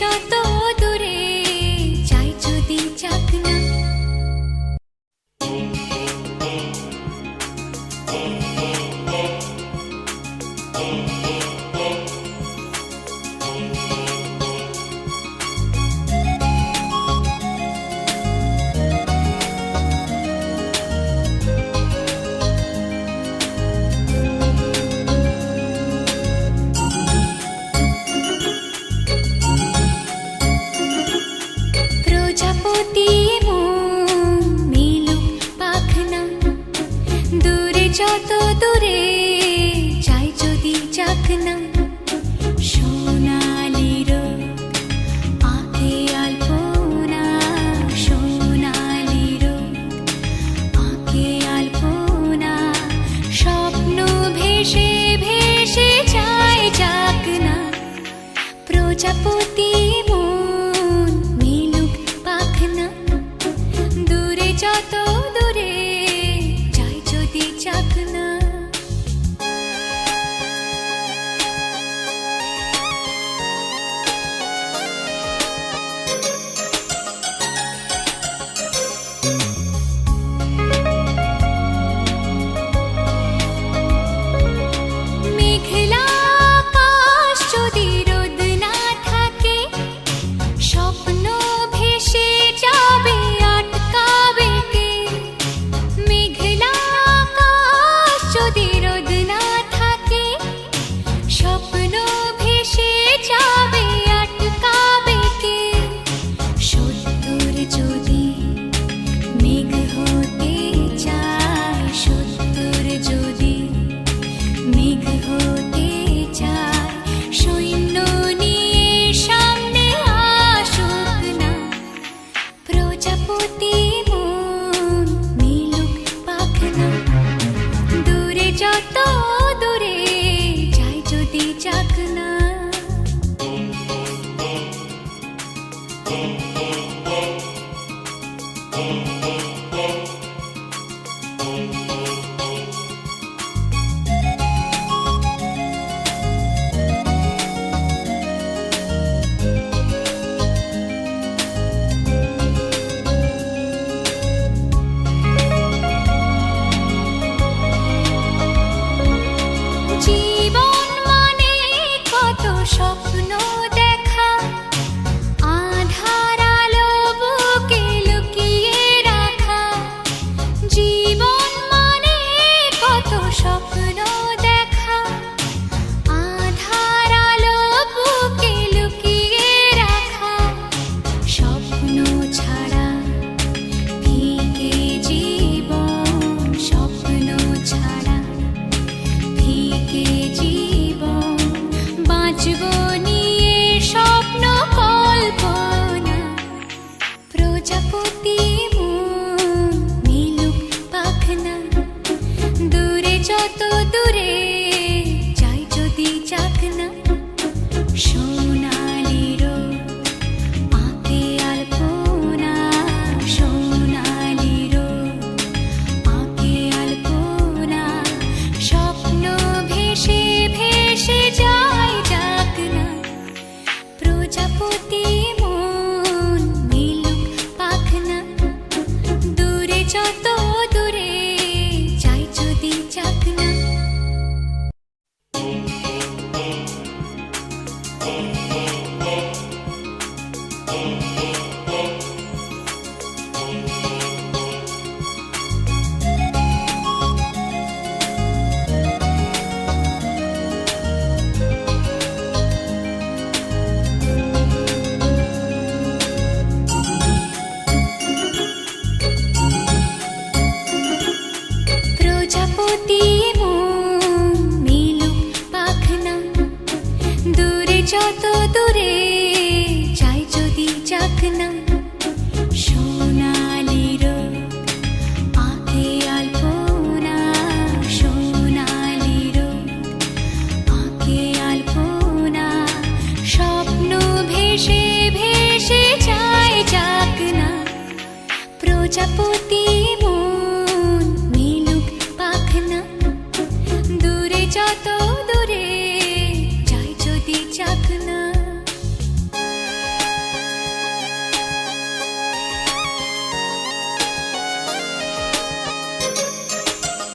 যত দূরে যাই যদি যাক না। প্রজাপতি মন মেলুক পাখনা, দূরে যত দূরে যাই যদি যাক না। সোনালি রোদ আঁকে আলপনা, সোনালি রোদ আঁকে আলপনা, স্বপ্ন ভেসে ভেসে যায় যাক না। প্রজাপতি মন মেলুক পাখনা, দূরে যত দূরে যাই যদি যাক না। মেঘলা আকাশ যদি রোদ না থাকে, স্বপ্ন ভেসে যাবে আটকাবে কে? মেঘলা আকাশ যদি রোদ না থাকে, স্বপ্ন ভেসে যাবে আটকাবে কে? সত্তর যদি মেঘ হতে চায়, সত্তর যদি মেঘ হতে চায়, সৈন্য নিয়ে সামনে আসুক না। প্রজাপতি মন মেলুক পাখনা, দূরে যত দূরে যাই যদি যাক না। জীবন মানে কত স্বপ্ন দেখা, আধার আলো বুকে লুকিয়ে রাখা। জীবন মানে কত স্বপ্ন দেখা, আধার আলো বুকে লুকিয়ে রাখা। স্বপ্ন ছাড়া ফিকে জীবন, স্বপ্ন ছাড়া ফিকে জীবন। বাঁচব নিয়ে স্বপ্ন কল্পনা। প্রজাপতি মন মেলুক পাখনা, দূরে যত দূরে যাই যদি যাক না। সোনালি রোদ আঁকে আলপনা, সোনালি রোদ আঁকে আলপনা, স্বপ্ন ভেসে ভেসে যায় যাক না। প্রজাপতি মন মেলুক পাখনা, দূরে যত দূরে যাই যদি যাক না। প্রজাপতি মন মেলুক পাখনা, দূরে যত দূরে যাই যদি যাক না। সোনালি রোদ আঁকে আলপনা, সোনালি রোদ আঁকে আলপনা, স্বপ্ন ভেসে ভেসে যায় যাক না। প্রজাপতি